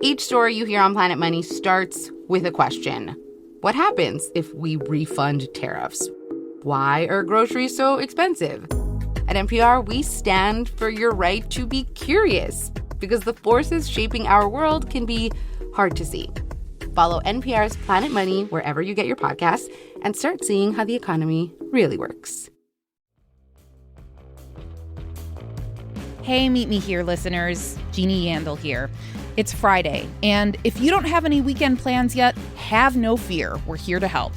Each story you hear on Planet Money starts with a question. What happens if we refund tariffs? Why are groceries so expensive? At NPR, we stand for your right to be curious, because the forces shaping our world can be hard to see. Follow NPR's Planet Money wherever you get your podcasts and start seeing how the economy really works. Hey, Meet Me Here, listeners. Jeannie Yandel here. It's Friday, and if you don't have any weekend plans yet, have no fear. We're here to help.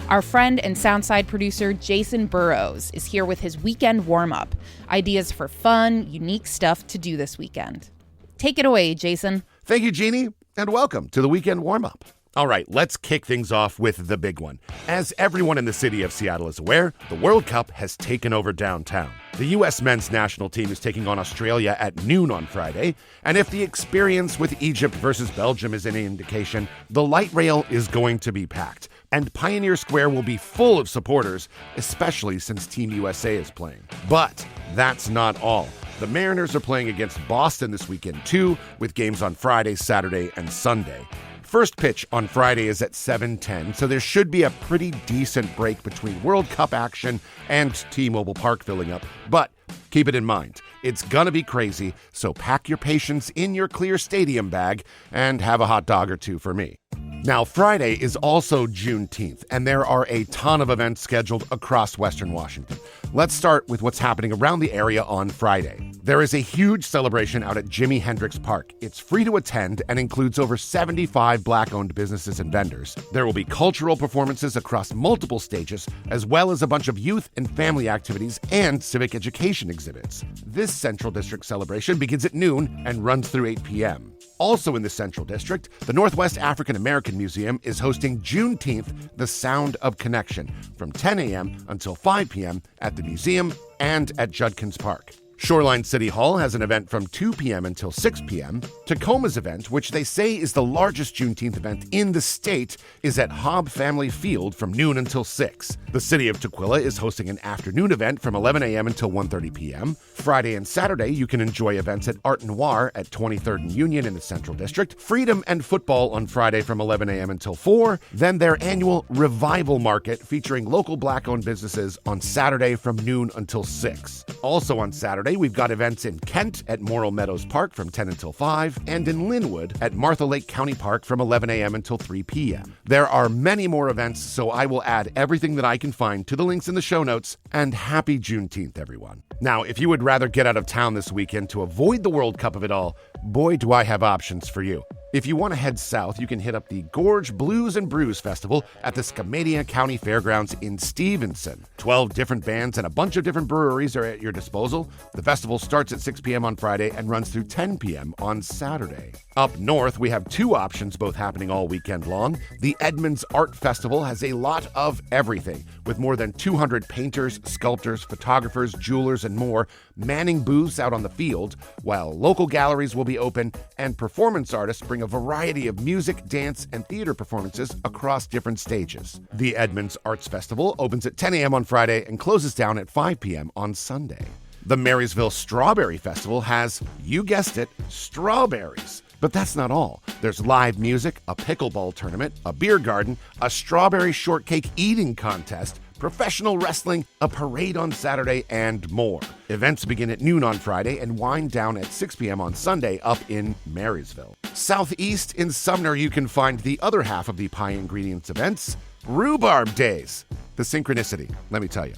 Our friend and Soundside producer Jason Burrows is here with his Weekend Warmup. Ideas for fun, unique stuff to do this weekend. Take it away, Jason. Thank you, Jeannie, and welcome to the Weekend Warmup. All right, let's kick things off with the big one. As everyone in the city of Seattle is aware, the World Cup has taken over downtown. The U.S. men's national team is taking on Australia at noon on Friday, and if the experience with Egypt versus Belgium is any indication, the light rail is going to be packed, and Pioneer Square will be full of supporters, especially since Team USA is playing. But that's not all. The Mariners are playing against Boston this weekend, too, with games on Friday, Saturday, and Sunday. First pitch on Friday is at 7:10, so there should be a pretty decent break between World Cup action and T-Mobile Park filling up. But keep it in mind, it's gonna be crazy, so pack your patience in your clear stadium bag and have a hot dog or two for me. Now, Friday is also Juneteenth, and there are a ton of events scheduled across Western Washington. Let's start with what's happening around the area on Friday. There is a huge celebration out at Jimi Hendrix Park. It's free to attend and includes over 75 Black-owned businesses and vendors. There will be cultural performances across multiple stages, as well as a bunch of youth and family activities and civic education exhibits. This Central District celebration begins at noon and runs through 8 p.m. Also in the Central District, the Northwest African American Museum is hosting Juneteenth, the Sound of Connection, from 10 a.m. until 5 p.m. at the museum and at Judkins Park. Shoreline City Hall has an event from 2 p.m. until 6 p.m. Tacoma's event, which they say is the largest Juneteenth event in the state, is at Hobb Family Field from noon until 6. The city of Tukwila is hosting an afternoon event from 11 a.m. until 1:30 p.m. Friday and Saturday, you can enjoy events at Art Noir at 23rd and Union in the Central District, Freedom and Football on Friday from 11 a.m. until 4, then their annual Revival Market featuring local Black-owned businesses on Saturday from noon until 6. Also on Saturday, we've got events in Kent at Morrill Meadows Park from 10 until 5, and in Linwood at Martha Lake County Park from 11 a.m. until 3 p.m. There are many more events, so I will add everything that I can find to the links in the show notes, and happy Juneteenth, everyone. Now, if you would rather get out of town this weekend to avoid the World Cup of it all, boy, do I have options for you. If you want to head south, you can hit up the Gorge Blues and Brews Festival at the Skamania County Fairgrounds in Stevenson. 12 different bands and a bunch of different breweries are at your disposal. The festival starts at 6 p.m. on Friday and runs through 10 p.m. on Saturday. Up north, we have two options, both happening all weekend long. The Edmonds Art Festival has a lot of everything, with more than 200 painters, sculptors, photographers, jewelers, and more manning booths out on the field, while local galleries will be open and performance artists bring a variety of music, dance, and theater performances across different stages. The Edmonds Arts Festival opens at 10 a.m. on Friday and closes down at 5 p.m. on Sunday. The Marysville Strawberry Festival has, you guessed it, strawberries. But that's not all. There's live music, a pickleball tournament, a beer garden, a strawberry shortcake eating contest, professional wrestling, a parade on Saturday, and more. Events begin at noon on Friday and wind down at 6 p.m. on Sunday up in Marysville. Southeast in Sumner, you can find the other half of the Pie Ingredients events, Rhubarb Days. The synchronicity, let me tell you.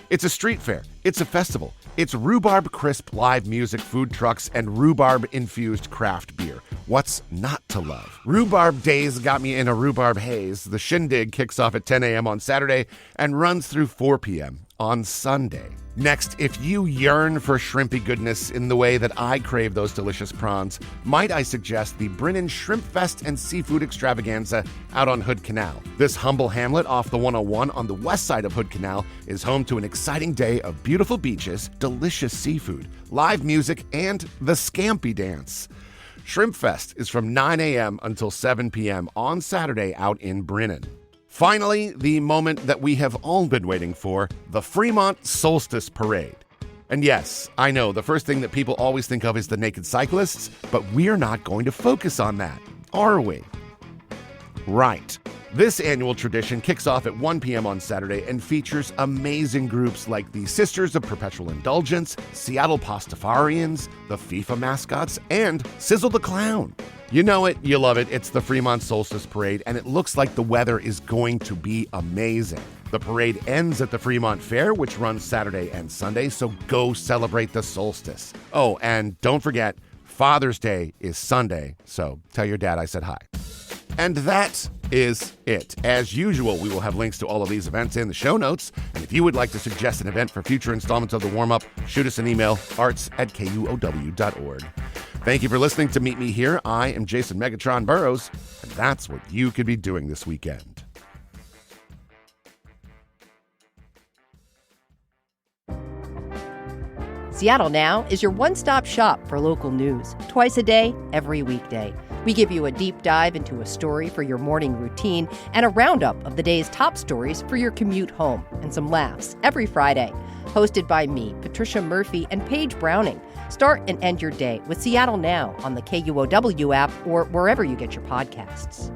It's a street fair. It's a festival. It's rhubarb crisp live music, food trucks, and rhubarb-infused craft beer. What's not to love? Rhubarb Days got me in a rhubarb haze. The shindig kicks off at 10 a.m. on Saturday and runs through 4 p.m. on Sunday. Next, if you yearn for shrimpy goodness in the way that I crave those delicious prawns, might I suggest the Brinnon Shrimp Fest and Seafood Extravaganza out on Hood Canal. This humble hamlet off the 101 on the west side of Hood Canal is home to an exciting day of beautiful beaches, delicious seafood, live music, and the Scampy Dance. Shrimp Fest is from 9 a.m. until 7 p.m. on Saturday out in Brinnon. Finally, the moment that we have all been waiting for, the Fremont Solstice Parade. And yes, I know, the first thing that people always think of is the naked cyclists, but we're not going to focus on that. are we? Right. This annual tradition kicks off at 1 p.m. on Saturday and features amazing groups like the Sisters of Perpetual Indulgence, Seattle Pastafarians, the FIFA mascots, and Sizzle the Clown. You know it, you love it. It's the Fremont Solstice Parade, and it looks like the weather is going to be amazing. The parade ends at the Fremont Fair, which runs Saturday and Sunday, so go celebrate the solstice. Oh, and don't forget, Father's Day is Sunday, so tell your dad I said hi. And that is it. As usual, we will have links to all of these events in the show notes. And if you would like to suggest an event for future installments of The Warm-Up, shoot us an email, arts@kuow.org. Thank you for listening to Meet Me Here. I am Jason Megatron Burrows, and that's what you could be doing this weekend. Seattle Now is your one-stop shop for local news, twice a day, every weekday. We give you a deep dive into a story for your morning routine and a roundup of the day's top stories for your commute home, and some laughs every Friday. Hosted by me, Patricia Murphy, and Paige Browning. Start and end your day with Seattle Now on the KUOW app or wherever you get your podcasts.